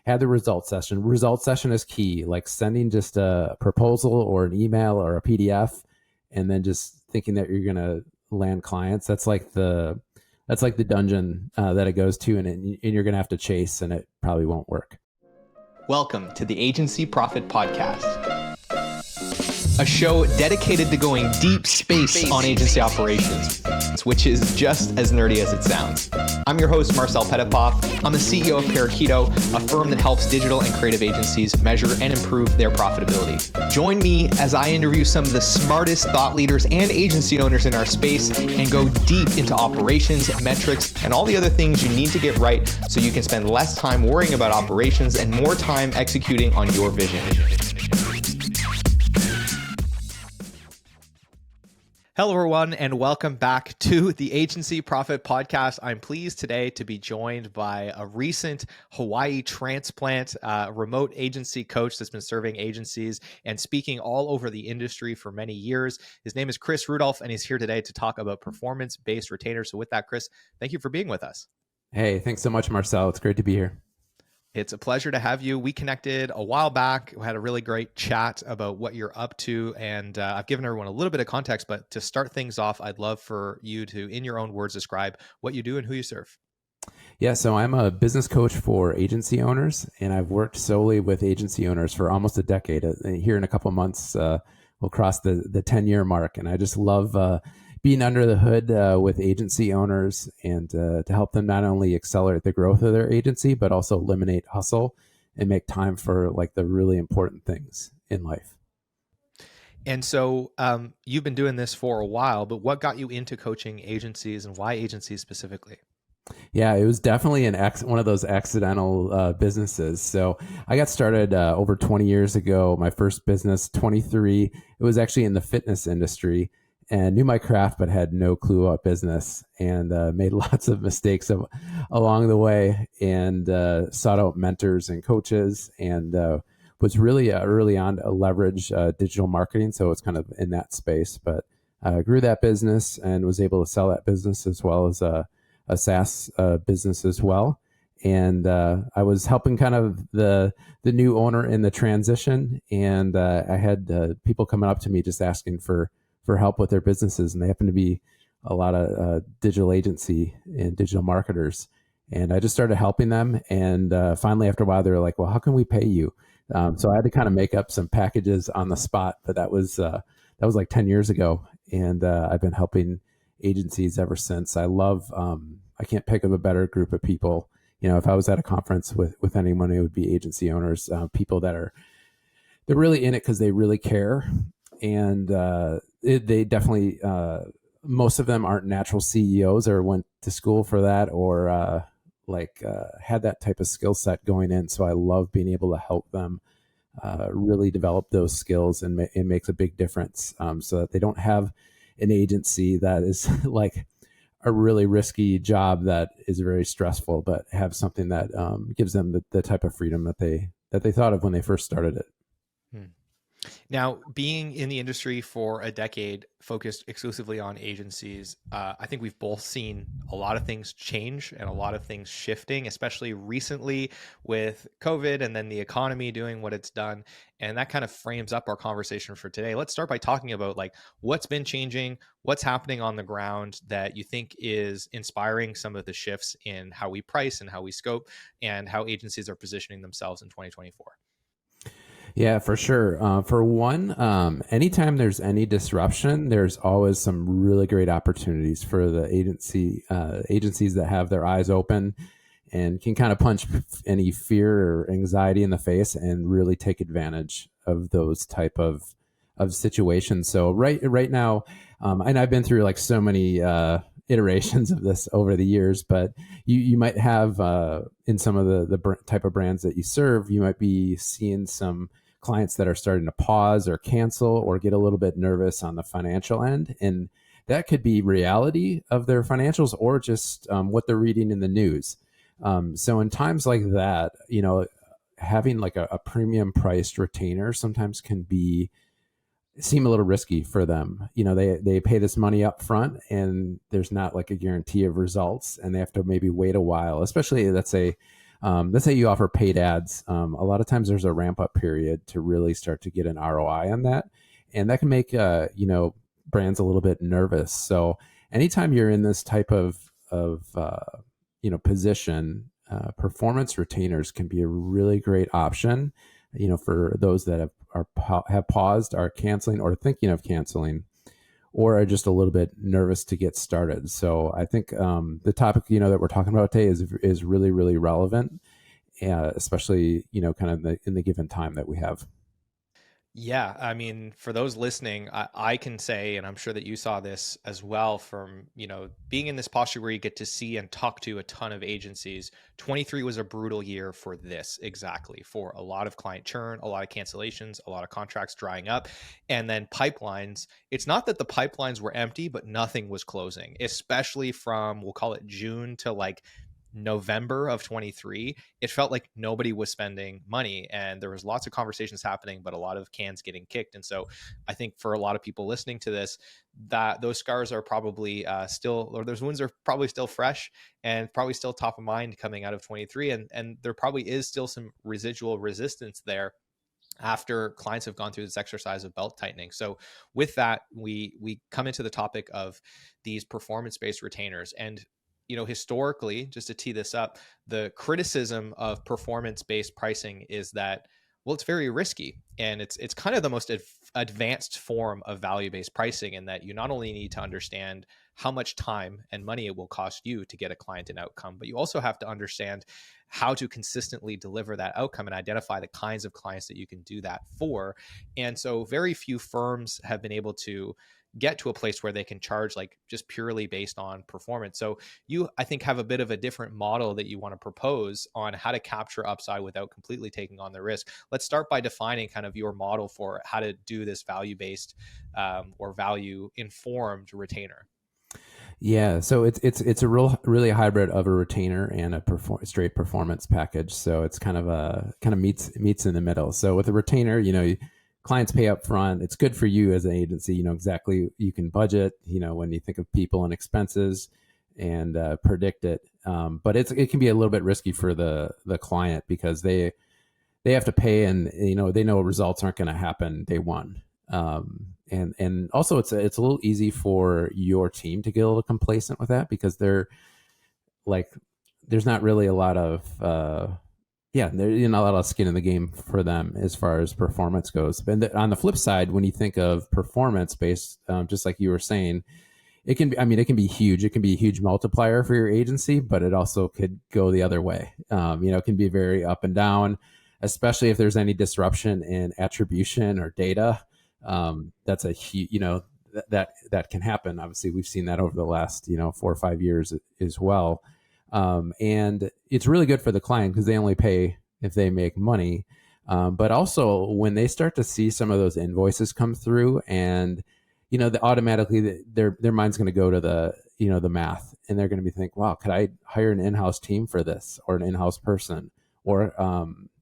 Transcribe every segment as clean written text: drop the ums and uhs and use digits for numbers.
have the results session. Result session is key, like sending just a proposal or an email or a PDF, and then just thinking that you're going to land clients. That's like the dungeon that it goes to, and you're going to have to chase, and it probably won't work. Welcome to the Agency Profit Podcast, a show dedicated to going deep space on agency operations, which is just as nerdy as it sounds. I'm your host, Marcel Petitpas. I'm the CEO of Parakeeto, a firm that helps digital and creative agencies measure and improve their profitability. Join me as I interview some of the smartest thought leaders and agency owners in our space and go deep into operations, metrics, and all the other things you need to get right so you can spend less time worrying about operations and more time executing on your vision. Hello, everyone, and welcome back to the Agency Profit Podcast. I'm pleased today to be joined by a recent Hawaii transplant, remote agency coach that's been serving agencies and speaking all over the industry for many years. His name is Chris Rudolph, and he's here today to talk about performance-based retainers. So with that, Chris, thank you for being with us. Hey, thanks so much, Marcel. It's great to be here. It's a pleasure to have you. We connected a while back. We had a really great chat about what you're up to, and I've given everyone a little bit of context, but to start things off, I'd love for you to, in your own words, describe what you do and who you serve. Yeah, so I'm a business coach for agency owners, and I've worked solely with agency owners for almost a decade. Here in a couple of months, we'll cross the 10-year mark, and I just love being under the hood with agency owners and to help them not only accelerate the growth of their agency, but also eliminate hustle and make time for like the really important things in life. And so you've been doing this for a while, but what got you into coaching agencies and why agencies specifically? Yeah, it was definitely one of those accidental businesses. So I got started over 20 years ago. My first business, 23, it was actually in the fitness industry. And knew my craft, but had no clue about business, and made lots of mistakes along the way, and sought out mentors and coaches, and was really early on to leverage digital marketing. So it's kind of in that space, but grew that business and was able to sell that business as well as a SaaS business as well. And I was helping kind of the new owner in the transition, and I had people coming up to me just asking for help with their businesses. And they happen to be a lot of digital agency and digital marketers. And I just started helping them. And finally, after a while, they were like, well, how can we pay you? So I had to kind of make up some packages on the spot, but that was like 10 years ago. And I've been helping agencies ever since. I love, I can't pick up a better group of people. You know, if I was at a conference with anyone, it would be agency owners, people they're really in it because they really care. And they definitely, most of them aren't natural CEOs or went to school for that or had that type of skill set going in. So I love being able to help them really develop those skills, and it makes a big difference so that they don't have an agency that is like a really risky job that is very stressful, but have something that gives them the type of freedom that they thought of when they first started it. Now, being in the industry for a decade, focused exclusively on agencies, I think we've both seen a lot of things change and a lot of things shifting, especially recently with COVID and then the economy doing what it's done. And that kind of frames up our conversation for today. Let's start by talking about like what's been changing, what's happening on the ground that you think is inspiring some of the shifts in how we price and how we scope and how agencies are positioning themselves in 2024. Yeah, for sure. For one, anytime there's any disruption, there's always some really great opportunities for the agencies that have their eyes open and can kind of punch any fear or anxiety in the face and really take advantage of those type of situations. So right now, and I've been through like so many iterations of this over the years, but you might have in some of the type of brands that you serve, you might be seeing some clients that are starting to pause or cancel or get a little bit nervous on the financial end. And that could be reality of their financials or just what they're reading in the news. So in times like that, you know, having like a premium priced retainer sometimes can seem a little risky for them. You know, they pay this money up front and there's not like a guarantee of results, and they have to maybe wait a while, especially let's say Let's say you offer paid ads. A lot of times there's a ramp up period to really start to get an ROI on that. And that can make, brands a little bit nervous. So anytime you're in this type of position, performance retainers can be a really great option, for those that have paused, are canceling or thinking of canceling, or are just a little bit nervous to get started. So I think the topic that we're talking about today is really, really relevant, especially kind of in the given time that we have. Yeah, I mean, for those listening, I can say, and I'm sure that you saw this as well from, being in this posture where you get to see and talk to a ton of agencies. 23 was a brutal year for this exactly, for a lot of client churn, a lot of cancellations, a lot of contracts drying up, and then pipelines. It's not that the pipelines were empty, but nothing was closing, especially from, we'll call it June to like November of 23. It felt like nobody was spending money and there was lots of conversations happening, but a lot of cans getting kicked. And so I think for a lot of people listening to this, that those scars are probably still, or those wounds are probably still fresh and probably still top of mind coming out of 23. And there probably is still some residual resistance there after clients have gone through this exercise of belt tightening. So with that, we come into the topic of these performance-based retainers. And historically, just to tee this up, the criticism of performance-based pricing is that, well, it's very risky, and it's kind of the most advanced form of value-based pricing, in that you not only need to understand how much time and money it will cost you to get a client an outcome, but you also have to understand how to consistently deliver that outcome and identify the kinds of clients that you can do that for. And so very few firms have been able to get to a place where they can charge like just purely based on performance. So you, I think, have a bit of a different model that you want to propose on how to capture upside without completely taking on the risk. Let's start by defining kind of your model for how to do this value-based or value-informed retainer. Yeah, so it's a really hybrid of a retainer and a straight performance package. So it's kind of meets in the middle. So with a retainer, clients pay up front. It's good for you as an agency. Exactly, you can budget. When you think of people and expenses, and predict it. But it can be a little bit risky for the client, because they have to pay, and they know results aren't going to happen day one. And also it's a little easy for your team to get a little complacent with that, because they're like, there's not really a lot of there's not a lot of skin in the game for them as far as performance goes. And on the flip side, when you think of performance based, just like you were saying, it can be huge. It can be a huge multiplier for your agency, but it also could go the other way. It can be very up and down, especially if there's any disruption in attribution or data. That's a huge, that can happen. Obviously, we've seen that over the last 4 or 5 years as well. And it's really good for the client, because they only pay if they make money. But also when they start to see some of those invoices come through, and automatically their mind's going to go to the math, and they're going to be thinking, wow, could I hire an in-house team for this, or an in-house person, or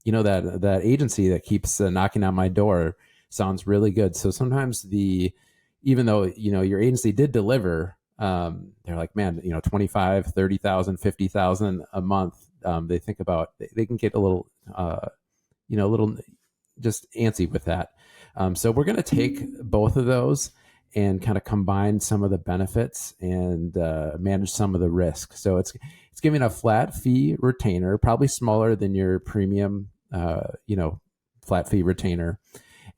that agency that keeps knocking on my door sounds really good. So sometimes even though your agency did deliver, they're like, man, 25, 30,000, 50,000 a month. They think about, they can get a little just antsy with that. So we're going to take both of those and kind of combine some of the benefits and manage some of the risk. So it's giving a flat fee retainer, probably smaller than your premium, flat fee retainer.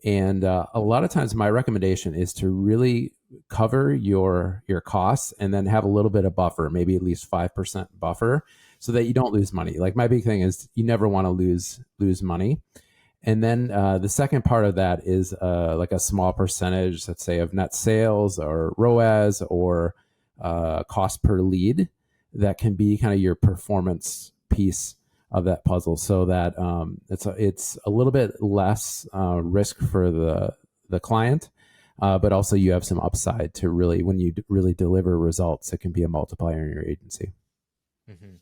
And a lot of times my recommendation is to really cover your costs, and then have a little bit of buffer, maybe at least 5% buffer, so that you don't lose money. Like, my big thing is you never want to lose money. And then the second part of that is like a small percentage, let's say, of net sales or ROAS or cost per lead, that can be kind of your performance piece of that puzzle, so that it's a little bit less risk for the client, but also you have some upside to really, when you really deliver results, it can be a multiplier in your agency. Mm-hmm.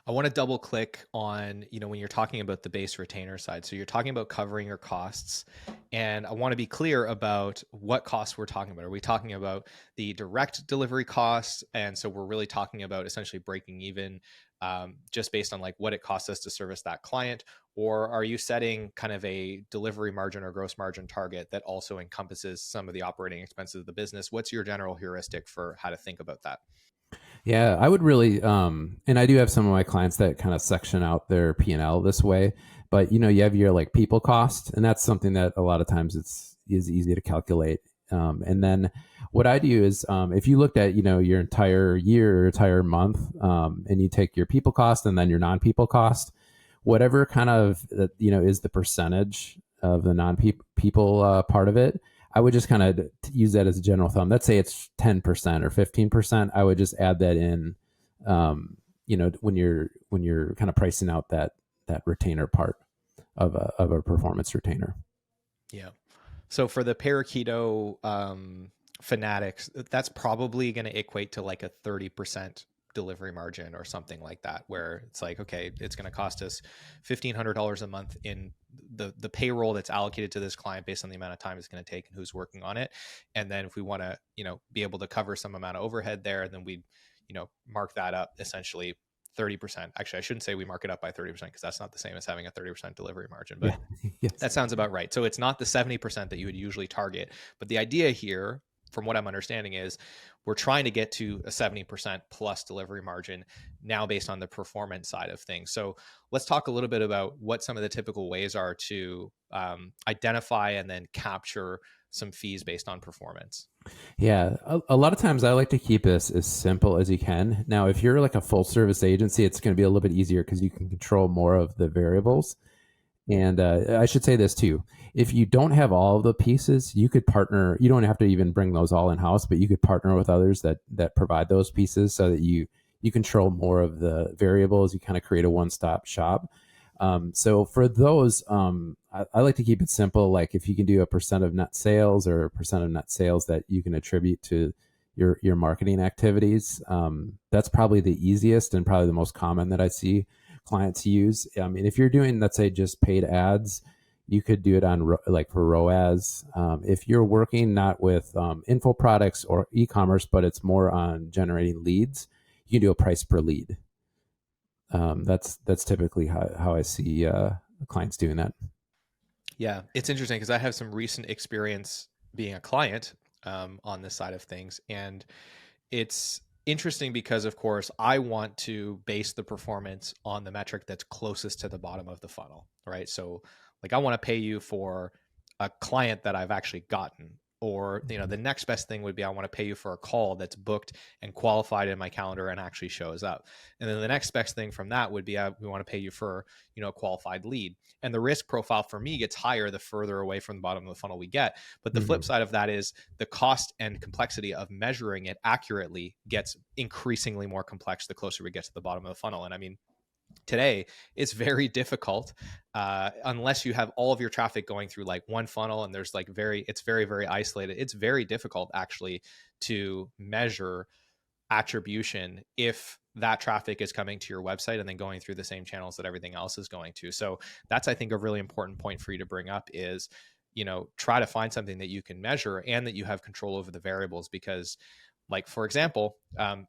I want to double click on, when you're talking about the base retainer side. So you're talking about covering your costs, and I want to be clear about what costs we're talking about. Are we talking about the direct delivery costs? And so we're really talking about essentially breaking even just based on like what it costs us to service that client? Or are you setting kind of a delivery margin or gross margin target that also encompasses some of the operating expenses of the business? What's your general heuristic for how to think about that? Yeah, I would really, and I do have some of my clients that kind of section out their P&L this way. But you have your like people cost, and that's something that a lot of times is easy to calculate. And then what I do is, if you looked at your entire year, or entire month, and you take your people cost and then your non-people cost, whatever kind of is the percentage of the non-people part of it, I would just kind of use that as a general thumb. Let's say it's 10% or 15%. I would just add that in, when you're kind of pricing out that retainer part of a performance retainer. Yeah. So for the Parakeeto fanatics, that's probably going to equate to like a 30% delivery margin or something like that, where it's like, okay, it's going to cost us $1,500 a month in the payroll that's allocated to this client based on the amount of time it's going to take and who's working on it. And then if we want to, be able to cover some amount of overhead there, then we, mark that up essentially 30%. Actually, I shouldn't say we mark it up by 30% because that's not the same as having a 30% delivery margin, but Yes. that sounds about right. So it's not the 70% that you would usually target, but the idea here, from what I'm understanding, is we're trying to get to a 70% plus delivery margin now based on the performance side of things. So let's talk a little bit about what some of the typical ways are to identify and then capture some fees based on performance. Yeah, a lot of times I like to keep this as simple as you can. Now, if you're like a full service agency, it's going to be a little bit easier because you can control more of the variables. And I should say this too. If you don't have all of the pieces, you could partner. You don't have to even bring those all in house, but you could partner with others that provide those pieces so that you control more of the variables. You kind of create a one-stop shop. So for those, I like to keep it simple. Like if you can do a percent of net sales or a percent of net sales that you can attribute to your marketing activities, that's probably the easiest and probably the most common that I see clients use. I mean, if you're doing, let's say, just paid ads, you could do it on like for ROAS. If you're working not with info products or e-commerce, but it's more on generating leads, you can do a price per lead. That's typically how I see clients doing that. Yeah, it's interesting because I have some recent experience being a client on this side of things. And it's interesting because, of course, I want to base the performance on the metric that's closest to the bottom of the funnel, right? So like I want to pay you for a client that I've actually gotten. Or, the next best thing would be I want to pay you for a call that's booked and qualified in my calendar and actually shows up. And then the next best thing from that would be we want to pay you for, a qualified lead. And the risk profile for me gets higher the further away from the bottom of the funnel we get. But the flip side of that is the cost and complexity of measuring it accurately gets increasingly more complex the closer we get to the bottom of the funnel. And I mean, today it's very difficult unless you have all of your traffic going through like one funnel and there's like it's very, very isolated. It's very difficult actually to measure attribution if that traffic is coming to your website and then going through the same channels that everything else is going to. So that's, I think, a really important point for you to bring up is, try to find something that you can measure and that you have control over the variables. Because like, for example,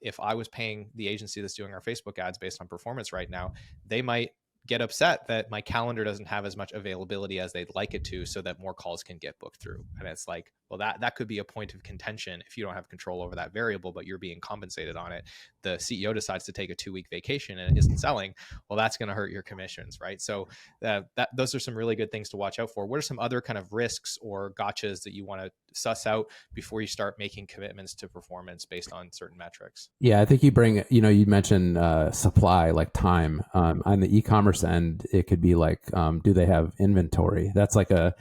if I was paying the agency that's doing our Facebook ads based on performance right now, they might get upset that my calendar doesn't have as much availability as they'd like it to so that more calls can get booked through. And it's like, well, that could be a point of contention if you don't have control over that variable, but you're being compensated on it. The CEO decides to take a 2-week vacation and it isn't selling. Well, that's going to hurt your commissions, right? So those are some really good things to watch out for. What are some other kind of risks or gotchas that you want to suss out before you start making commitments to performance based on certain metrics? Yeah, I think you bring, you mentioned supply, like time. On the e-commerce end, it could be like, do they have inventory? That's like I've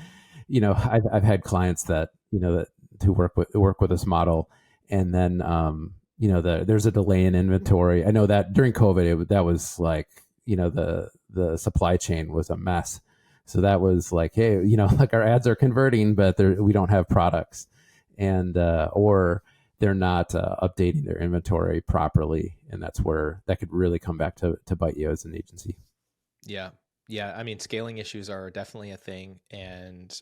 had clients that, that who work with this model, and then, there's a delay in inventory. I know that during COVID, that was like, the supply chain was a mess. So that was like, hey, like our ads are converting, but we don't have products, and or they're not updating their inventory properly, and that's where that could really come back to bite you as an agency. Yeah. I mean, scaling issues are definitely a thing, and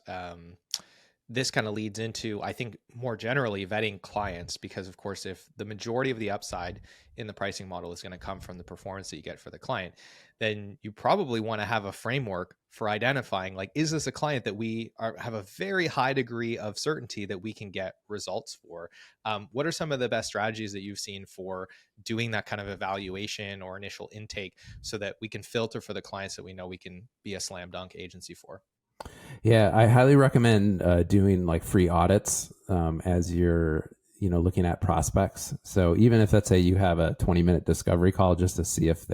this kind of leads into, I think, more generally vetting clients, because of course, if the majority of the upside in the pricing model is going to come from the performance that you get for the client, then you probably want to have a framework for identifying, like, is this a client that have a very high degree of certainty that we can get results for? What are some of the best strategies that you've seen for doing that kind of evaluation or initial intake so that we can filter for the clients that we know we can be a slam dunk agency for? Yeah, I highly recommend doing like free audits as you're looking at prospects. So even if, let's say, you have a 20-minute discovery call just to see if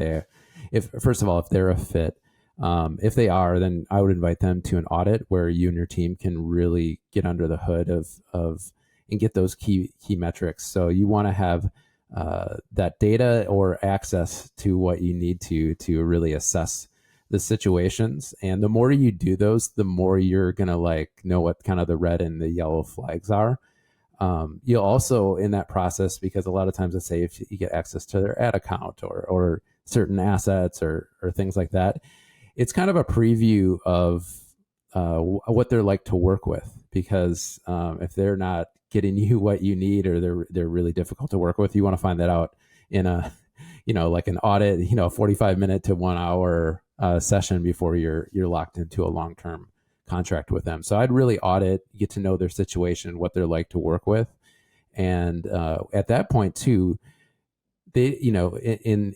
first of all, if they're a fit. If they are, then I would invite them to an audit where you and your team can really get under the hood of and get those key metrics. So you want to have that data or access to what you need to really assess the situations. And the more you do those, the more you're going to know what kind of the red and the yellow flags are. You'll also, in that process, because a lot of times, let's say if you get access to their ad account or certain assets or things like that, it's kind of a preview of what they're like to work with. Because if they're not getting you what you need, or they're really difficult to work with, you want to find that out in a like an audit, 45-minute to 1 hour session before you're locked into a long-term contract with them. So I'd really audit, get to know their situation, what they're like to work with. And at that point too, they,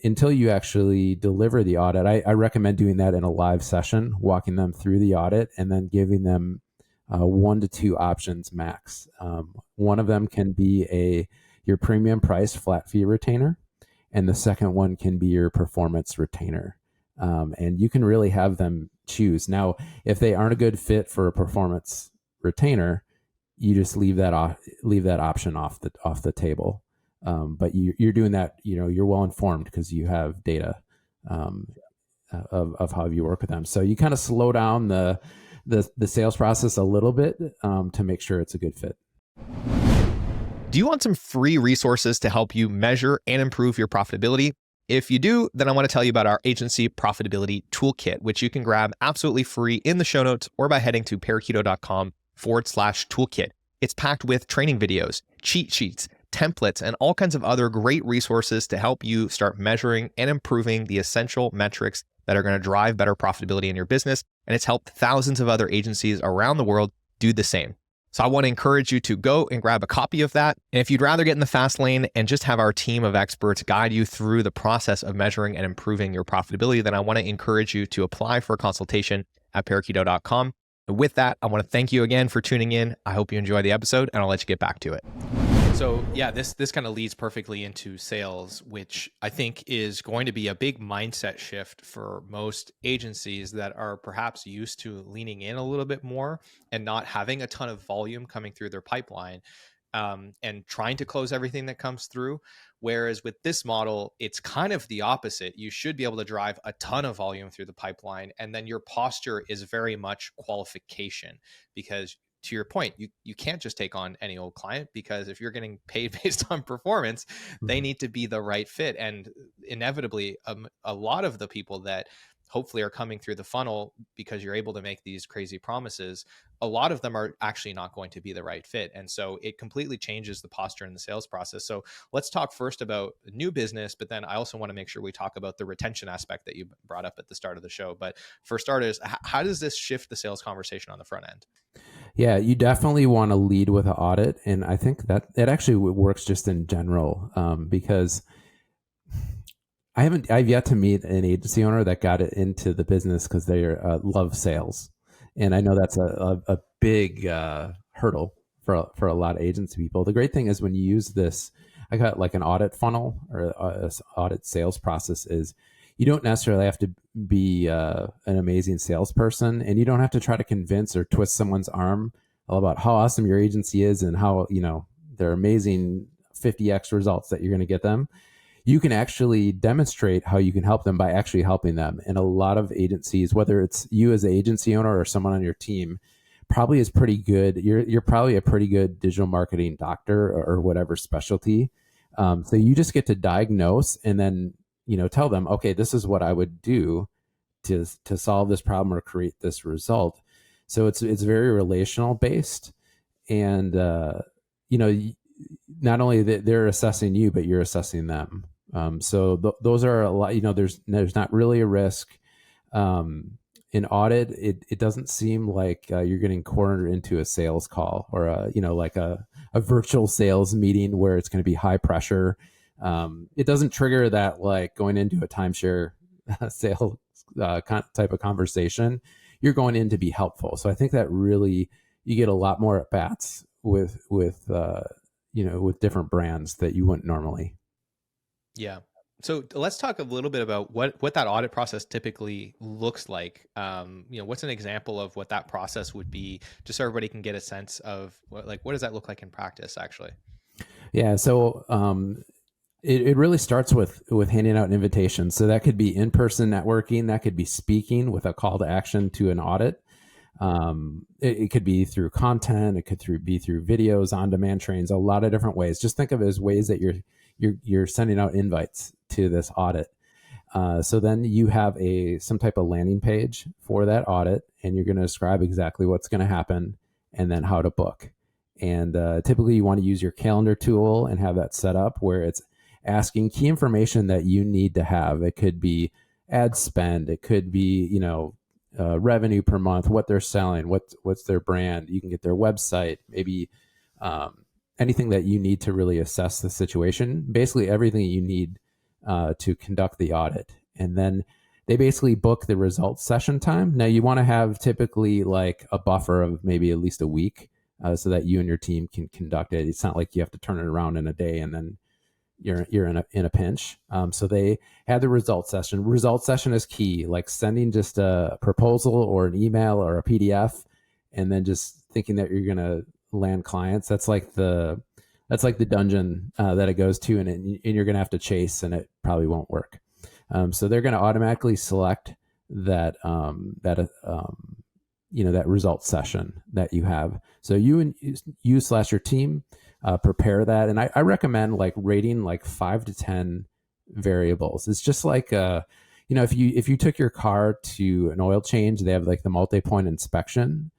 until you actually deliver the audit, I recommend doing that in a live session, walking them through the audit and then giving them 1 to 2 options max. One of them can be your premium price flat fee retainer, and the second one can be your performance retainer. And you can really have them choose. Now, if they aren't a good fit for a performance retainer, you just leave that option off the table. But you're doing that, you're well informed because you have data of how you work with them. So you kind of slow down the sales process a little bit to make sure it's a good fit. Do you want some free resources to help you measure and improve your profitability? If you do, then I want to tell you about our agency profitability toolkit, which you can grab absolutely free in the show notes or by heading to parakeeto.com/toolkit. It's packed with training videos, cheat sheets, templates, and all kinds of other great resources to help you start measuring and improving the essential metrics that are going to drive better profitability in your business. And it's helped thousands of other agencies around the world do the same. So I want to encourage you to go and grab a copy of that. And if you'd rather get in the fast lane and just have our team of experts guide you through the process of measuring and improving your profitability, then I want to encourage you to apply for a consultation at parakeeto.com. And with that, I want to thank you again for tuning in. I hope you enjoy the episode, and I'll let you get back to it. So yeah, this kind of leads perfectly into sales, which I think is going to be a big mindset shift for most agencies that are perhaps used to leaning in a little bit more and not having a ton of volume coming through their pipeline, and trying to close everything that comes through. Whereas with this model, it's kind of the opposite. You should be able to drive a ton of volume through the pipeline, and then your posture is very much qualification, because to your point, you can't just take on any old client, because if you're getting paid based on performance, they need to be the right fit. And inevitably, a lot of the people that hopefully are coming through the funnel because you're able to make these crazy promises, a lot of them are actually not going to be the right fit. And so it completely changes the posture in the sales process. So let's talk first about new business, but then I also want to make sure we talk about the retention aspect that you brought up at the start of the show. But for starters, how does this shift the sales conversation on the front end? Yeah, you definitely want to lead with an audit. And I think that it actually works just in general, because I've yet to meet an agency owner that got it into the business because they love sales. And I know that's a big hurdle for a lot of agency people. The great thing is when you use this, I got like an audit funnel or audit sales process, is you don't necessarily have to be an amazing salesperson, and you don't have to try to convince or twist someone's arm about how awesome your agency is and how, they're amazing 50x results that you're going to get them. You can actually demonstrate how you can help them by actually helping them. And a lot of agencies, whether it's you as an agency owner or someone on your team, probably is pretty good. You're probably a pretty good digital marketing doctor or whatever specialty. So you just get to diagnose and then, tell them, okay, this is what I would do to solve this problem or create this result. So it's very relational based. and you know, not only that they're assessing you, but you're assessing them. So those are a lot. You know, there's not really a risk. In audit, it doesn't seem like you're getting cornered into a sales call or like a virtual sales meeting where it's going to be high pressure. It doesn't trigger that like going into a timeshare sale type of conversation. You're going in to be helpful. So I think that really you get a lot more at bats with different brands that you wouldn't normally. Yeah. So let's talk a little bit about what that audit process typically looks like. What's an example of what that process would be, just so everybody can get a sense of what does that look like in practice, actually? Yeah. So it really starts with handing out invitations. So that could be in-person networking, that could be speaking with a call to action to an audit. It could be through content, it could be through videos, on-demand trainings, a lot of different ways. Just think of it as ways that you're sending out invites to this audit. So then you have some type of landing page for that audit, and you're going to describe exactly what's going to happen and then how to book. And typically you want to use your calendar tool and have that set up where it's asking key information that you need to have. It could be ad spend. It could be, revenue per month, what they're selling, what's their brand. You can get their website, maybe anything that you need to really assess the situation, basically everything you need to conduct the audit. And then they basically book the results session time. Now you want to have typically like a buffer of maybe at least a week so that you and your team can conduct it. It's not like you have to turn it around in a day and then you're in a pinch. So they have the results session. Results session is key, like sending just a proposal or an email or a PDF, and then just thinking that you're going to land clients. That's like the dungeon that it goes to, and you're going to have to chase, and it probably won't work. So they're going to automatically select that that results session that you have. So you / your team prepare that, and I recommend like rating like 5 to 10 variables. It's just like if you took your car to an oil change, they have like the multi-point inspection.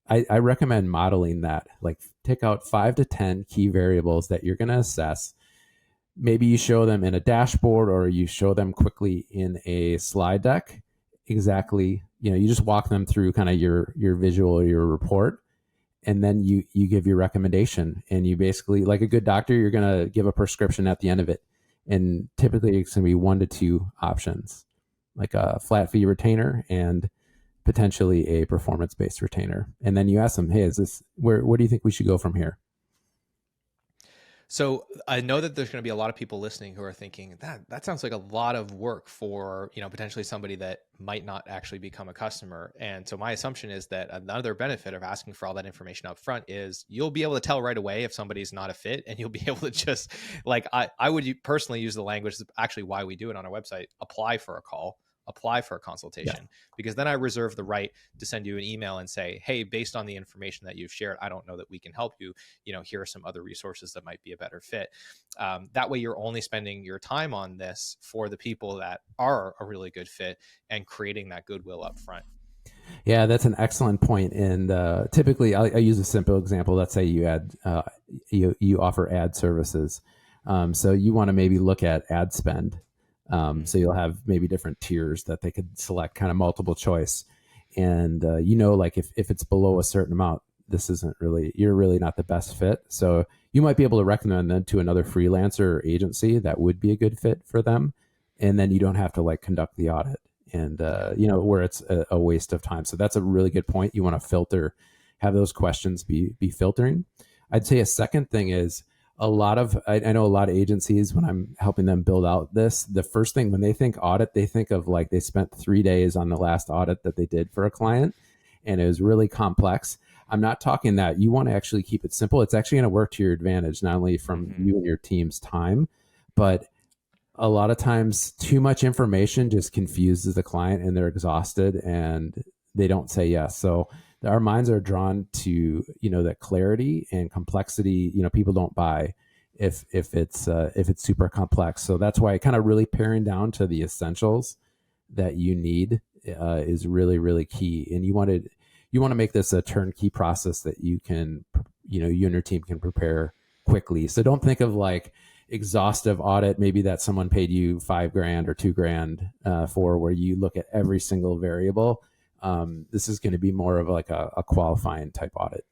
I recommend modeling that. Like take out 5 to 10 key variables that you're going to assess. Maybe you show them in a dashboard or you show them quickly in a slide deck. Exactly, you just walk them through kind of your visual or your report. And then you give your recommendation, and you basically, like a good doctor, you're going to give a prescription at the end of it. And typically it's going to be 1 to 2 options, like a flat fee retainer and potentially a performance-based retainer. And then you ask them, hey, is this where do you think we should go from here? So I know that there's going to be a lot of people listening who are thinking that sounds like a lot of work for, potentially somebody that might not actually become a customer. And so my assumption is that another benefit of asking for all that information up front is you'll be able to tell right away if somebody's not a fit, and you'll be able to just like, I would personally use the language, actually why we do it on our website, apply for a call, apply for a consultation, because then I reserve the right to send you an email and say, hey, based on the information that you've shared, I don't know that we can help you. Here are some other resources that might be a better fit. That way you're only spending your time on this for the people that are a really good fit and creating that goodwill up front. Yeah, that's an excellent point. And typically I use a simple example. Let's say you offer ad services. So you want to maybe look at ad spend. So you'll have maybe different tiers that they could select, kind of multiple choice. And, like if it's below a certain amount, you're really not the best fit. So you might be able to recommend them to another freelancer or agency that would be a good fit for them. And then you don't have to like conduct the audit and, where it's a waste of time. So that's a really good point. You want to have those questions be filtering. I'd say a second thing is, I know a lot of agencies, when I'm helping them build out this, the first thing when they think audit, they think of like they spent 3 days on the last audit that they did for a client, and it was really complex. I'm not talking that. You want to actually keep it simple. It's actually going to work to your advantage, not only from you and your team's time, but a lot of times too much information just confuses the client and they're exhausted and they don't say yes. So our minds are drawn to, that clarity and complexity. People don't buy if it's super complex. So that's why kind of really paring down to the essentials that you need is really, really key. And you want to make this a turnkey process that you can, you and your team can prepare quickly. So don't think of like exhaustive audit, maybe that someone paid you $5,000 or $2,000 for, where you look at every single variable. This is going to be more of like a qualifying type audit.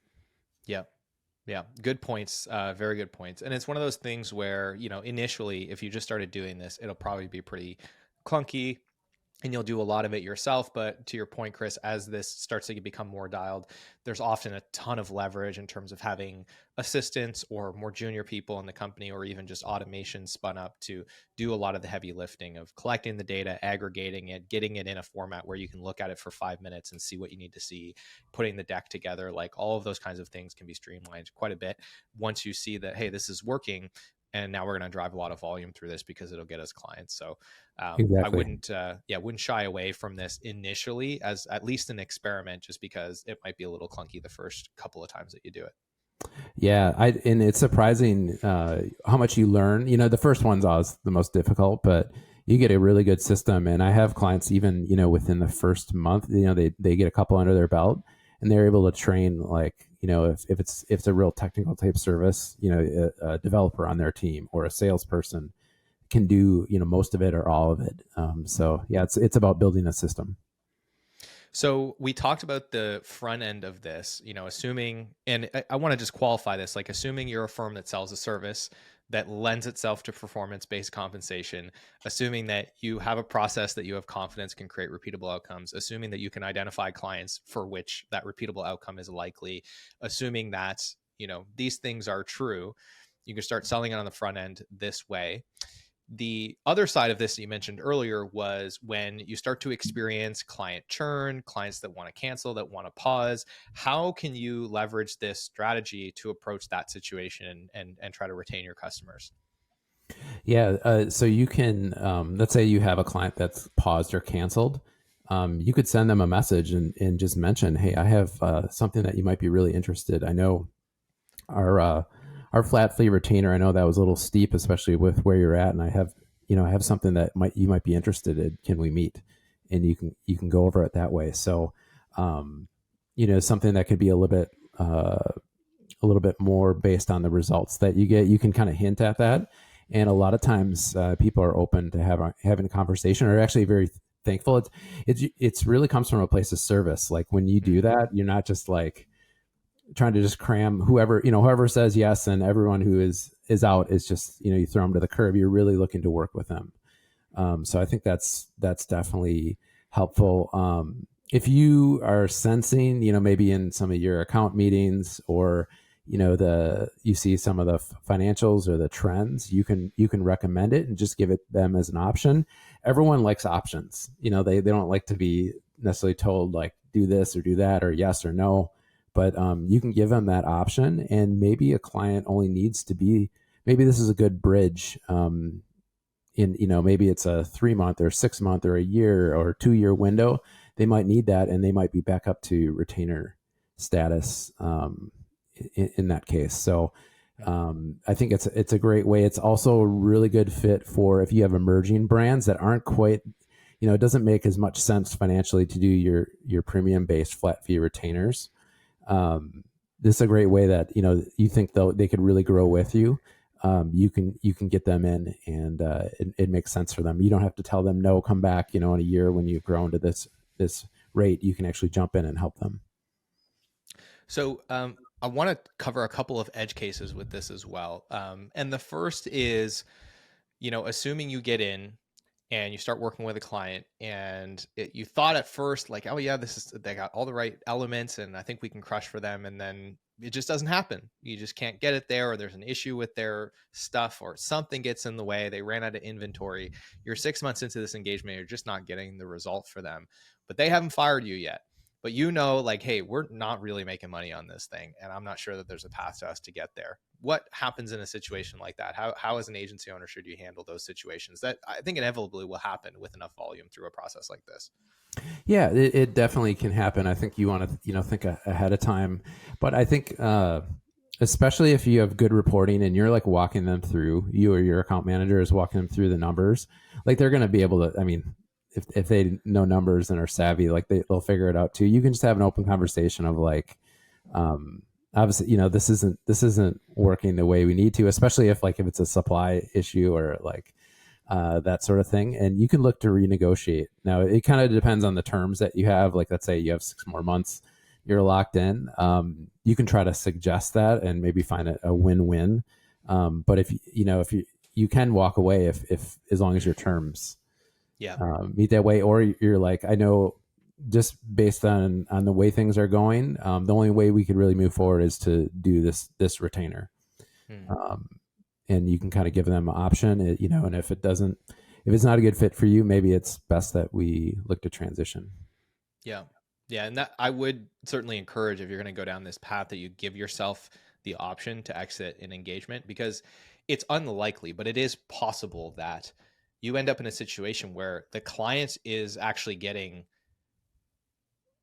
Yeah. Yeah. Good points. Very good points. And it's one of those things where, initially, if you just started doing this, it'll probably be pretty clunky and you'll do a lot of it yourself. But to your point, Chris, as this starts to become more dialed, there's often a ton of leverage in terms of having assistants or more junior people in the company, or even just automation spun up to do a lot of the heavy lifting of collecting the data, aggregating it, getting it in a format where you can look at it for 5 minutes and see what you need to see, putting the deck together. Like all of those kinds of things can be streamlined quite a bit once you see that, hey, this is working. And now we're going to drive a lot of volume through this because it'll get us clients. So Exactly. I wouldn't shy away from this initially as at least an experiment, just because it might be a little clunky the first couple of times that you do it. Yeah, and it's surprising how much you learn. The first one's always the most difficult, but you get a really good system. And I have clients even within the first month, they get a couple under their belt, and they're able to train like if it's a real technical type service, a developer on their team or a salesperson can do most of it or all of it. So yeah, it's about building a system. So we talked about the front end of this, assuming, and I want to just qualify this, like assuming you're a firm that sells a service that lends itself to performance-based compensation, assuming that you have a process that you have confidence can create repeatable outcomes, assuming that you can identify clients for which that repeatable outcome is likely, assuming that, these things are true, you can start selling it on the front end this way. The other side of this that you mentioned earlier was when you start to experience client churn, clients that want to cancel, that want to pause. How can you leverage this strategy to approach that situation and try to retain your customers? Yeah, so you can, let's say you have a client that's paused or canceled. You could send them a message and just mention, hey, I have something that you might be really interested. I know our flat fee retainer, I know that was a little steep, especially with where you're at. And I have something that you might be interested in. Can we meet? And you can go over it that way. So, something that could be a little bit more based on the results that you get. You can kind of hint at that. And a lot of times people are open to having a conversation, or actually very thankful. It's really comes from a place of service. Like when you do that, you're not just like trying to just cram whoever says yes, and everyone who is out is just, you throw them to the curb. You're really looking to work with them. So I think that's definitely helpful. If you are sensing, maybe in some of your account meetings, or, you see some of the financials or the trends, you can recommend it and just give it them as an option. Everyone likes options. They don't like to be necessarily told like do this or do that or yes or no. But you can give them that option, and maybe a client only needs to be, maybe this is a good bridge maybe it's a 3 month or 6 month or a year or 2 year window. They might need that, and they might be back up to retainer status in that case. So I think it's a great way. It's also a really good fit for if you have emerging brands that aren't quite, it doesn't make as much sense financially to do your premium based flat fee retainers. This is a great way that, you think they could really grow with you. You can get them in, and it makes sense for them. You don't have to tell them, no, come back, in a year when you've grown to this rate. You can actually jump in and help them. So I want to cover a couple of edge cases with this as well. And the first is, assuming you get in and you start working with a client, and you thought at first like, oh yeah, they got all the right elements and I think we can crush for them. And then it just doesn't happen. You just can't get it there, or there's an issue with their stuff, or something gets in the way. They ran out of inventory. You're 6 months into this engagement. You're just not getting the result for them, but they haven't fired you yet. But like, hey, we're not really making money on this thing, and I'm not sure that there's a path to us to get there. What happens in a situation like that? How as an agency owner should you handle those situations? That I think inevitably will happen with enough volume through a process like this. Yeah, it definitely can happen. I think you want to think ahead of time, but I think especially if you have good reporting and you're like walking them through, you or your account manager is walking them through the numbers, like they're going to be able to. I mean, if they know numbers and are savvy, like they'll figure it out too. You can just have an open conversation of like, obviously, this isn't working the way we need to, especially if it's a supply issue or that sort of thing. And you can look to renegotiate. Now, it kind of depends on the terms that you have. Like, let's say you have 6 more months, you're locked in. You can try to suggest that and maybe find a win-win. But if you can walk away if as long as your terms Yeah. meet that way, or you're like, I know just based on the way things are going, the only way we could really move forward is to do this retainer. And you can kind of give them an option, and if it's not a good fit for you, maybe it's best that we look to transition. Yeah. Yeah. And that I would certainly encourage, if you're going to go down this path, that you give yourself the option to exit an engagement, because it's unlikely, but it is possible that you end up in a situation where the client is actually getting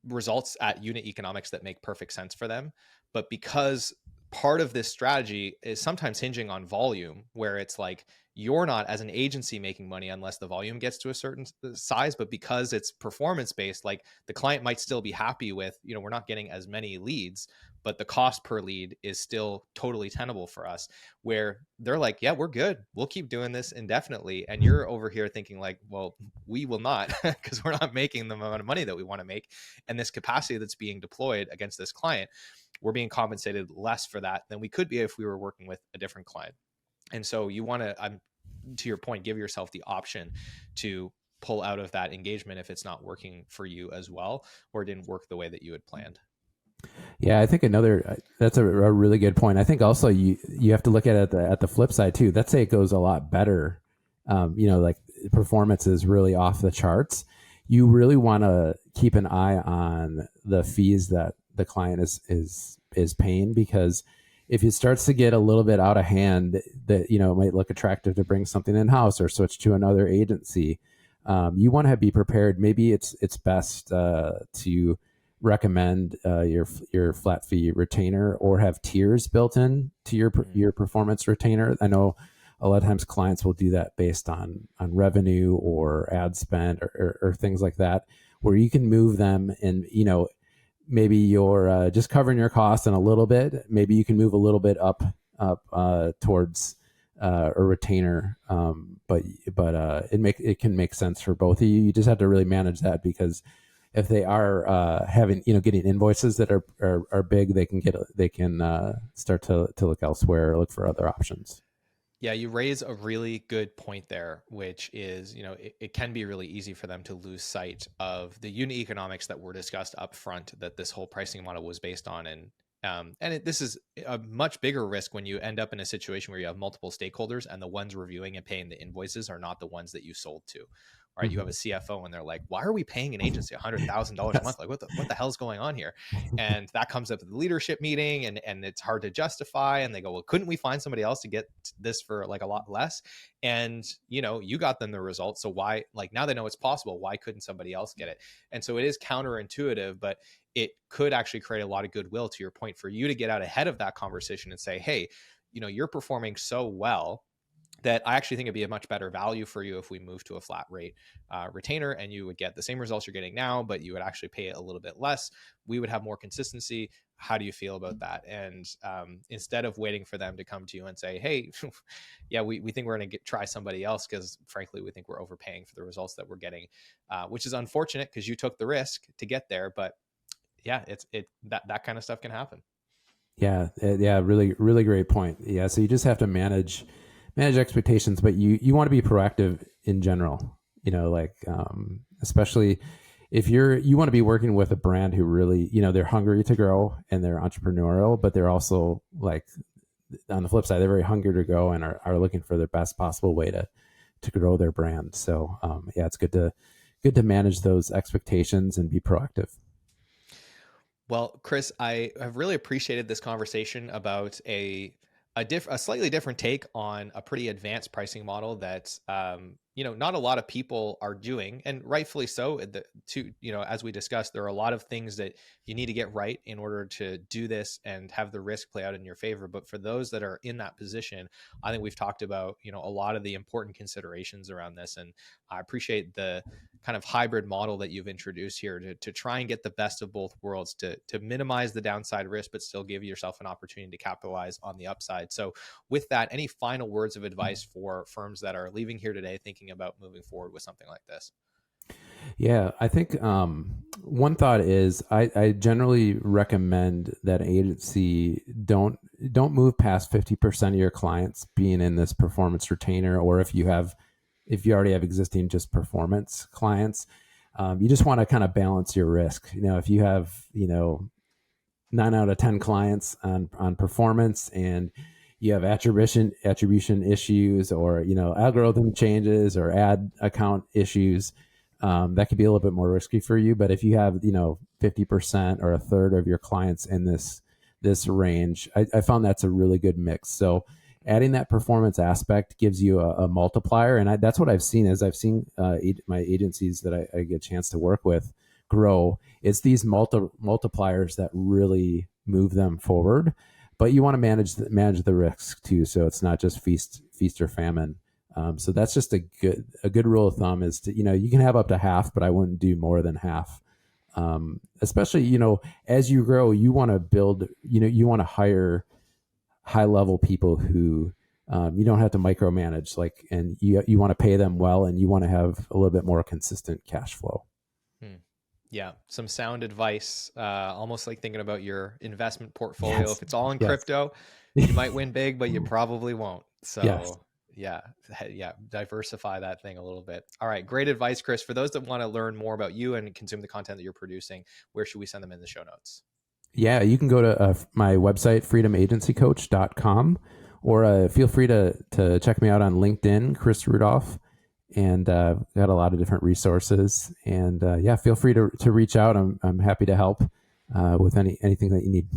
results at unit economics that make perfect sense for them. But because part of this strategy is sometimes hinging on volume, where it's like you're not as an agency making money unless the volume gets to a certain size, but because it's performance based, like the client might still be happy with, we're not getting as many leads, but the cost per lead is still totally tenable for us, where they're like, yeah, we're good, we'll keep doing this indefinitely. And you're over here thinking like, well, we will not, because we're not making the amount of money that we want to make. And this capacity that's being deployed against this client, we're being compensated less for that than we could be if we were working with a different client. And so you want to, to your point, give yourself the option to pull out of that engagement if it's not working for you as well, or didn't work the way that you had planned. Yeah, I think that's a really good point. I think also you have to look at it at the flip side too. Let's say it goes a lot better. Like performance is really off the charts. You really want to keep an eye on the fees that the client is paying, because if it starts to get a little bit out of hand, that it might look attractive to bring something in house or switch to another agency. You want to be prepared. Maybe it's best to recommend your flat fee retainer, or have tiers built in to your performance retainer. I know a lot of times clients will do that based on revenue or ad spend or things like that, where you can move them, and maybe you're just covering your costs in a little bit. Maybe you can move a little bit up towards a retainer, but it can make sense for both of you. You just have to really manage that, because if they are getting invoices that are big, they can start to look elsewhere, look for other options. Yeah, you raise a really good point there, which is, it can be really easy for them to lose sight of the unit economics that were discussed up front, that this whole pricing model was based on. And this is a much bigger risk when you end up in a situation where you have multiple stakeholders, and the ones reviewing and paying the invoices are not the ones that you sold to. Right? You have a CFO and they're like, why are we paying an agency $100,000 a month? Like, what the hell's going on here? And that comes up at the leadership meeting, and it's hard to justify. And they go, well, couldn't we find somebody else to get this for like a lot less? And, you got them the results. So why, like, now they know it's possible. Why couldn't somebody else get it? And so it is counterintuitive, but it could actually create a lot of goodwill, to your point, for you to get out ahead of that conversation and say, hey, you're performing so well that I actually think it'd be a much better value for you if we move to a flat rate retainer, and you would get the same results you're getting now, but you would actually pay it a little bit less. We would have more consistency. How do you feel about that? And instead of waiting for them to come to you and say, hey, yeah, we think we're going to try somebody else, because frankly, we think we're overpaying for the results that we're getting, which is unfortunate because you took the risk to get there. But yeah, that kind of stuff can happen. Yeah. Really, really great point. Yeah. So you just have to manage expectations, but you want to be proactive in general, especially if you want to be working with a brand who really, they're hungry to grow and they're entrepreneurial, but they're also, like, on the flip side, they're very hungry to grow and are looking for the best possible way to grow their brand. So yeah, it's good to manage those expectations and be proactive. Well, Chris, I have really appreciated this conversation about a slightly different take on a pretty advanced pricing model that not a lot of people are doing, and rightfully so. As we discussed, there are a lot of things that you need to get right in order to do this and have the risk play out in your favor. But for those that are in that position, I think we've talked about, a lot of the important considerations around this. And I appreciate the kind of hybrid model that you've introduced here to try and get the best of both worlds, to minimize the downside risk, but still give yourself an opportunity to capitalize on the upside. So with that, any final words of advice for firms that are leaving here today thinking about moving forward with something like this? Yeah, I think one thought is I generally recommend that an agency don't move past 50% of your clients being in this performance retainer, or if you already have existing just performance clients, you just want to kind of balance your risk. If you have 9 out of 10 clients on performance, and you have attribution issues, or algorithm changes or ad account issues, that could be a little bit more risky for you. But if you have 50% or a third of your clients in this range, I found that's a really good mix. So adding that performance aspect gives you a multiplier, and that's what I've seen. As I've seen my agencies that I get a chance to work with grow, it's these multipliers that really move them forward. But you want to manage the risks too, so it's not just feast or famine. So that's just a good rule of thumb, is to you can have up to half, but I wouldn't do more than half. Especially as you grow, you want to build. You want to hire high level people who you don't have to micromanage, and you want to pay them well, and you want to have a little bit more consistent cash flow. Yeah, some sound advice, almost like thinking about your investment portfolio. Yes. If it's all in crypto, you might win big, but you probably won't. So yeah, diversify that thing a little bit. All right, great advice, Chris. For those that want to learn more about you and consume the content that you're producing, where should we send them in the show notes? Yeah, you can go to my website, freedomagencycoach.com, or feel free to check me out on LinkedIn, Chris Rudolph, and got a lot of different resources. And feel free to reach out. I'm happy to help with anything that you need.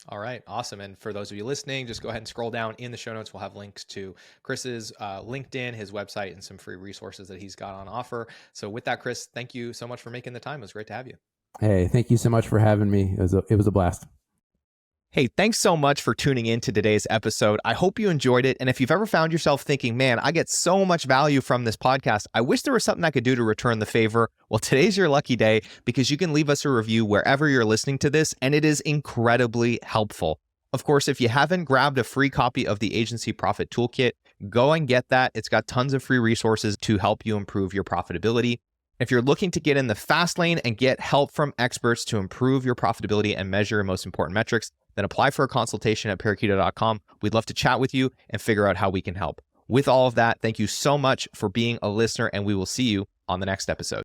All right, awesome. And for those of you listening, just go ahead and scroll down in the show notes. We'll have links to Chris's LinkedIn, his website, and some free resources that he's got on offer. So with that, Chris, thank you so much for making the time. It was great to have you. Hey, thank you so much for having me. It was a blast. Hey, thanks so much for tuning in to today's episode. I hope you enjoyed it. And if you've ever found yourself thinking, man, I get so much value from this podcast, I wish there was something I could do to return the favor. Well, today's your lucky day, because you can leave us a review wherever you're listening to this, and it is incredibly helpful. Of course, if you haven't grabbed a free copy of the Agency Profit Toolkit, go and get that. It's got tons of free resources to help you improve your profitability. If you're looking to get in the fast lane and get help from experts to improve your profitability and measure your most important metrics, then apply for a consultation at Parakeeto.com. We'd love to chat with you and figure out how we can help. With all of that, thank you so much for being a listener, and we will see you on the next episode.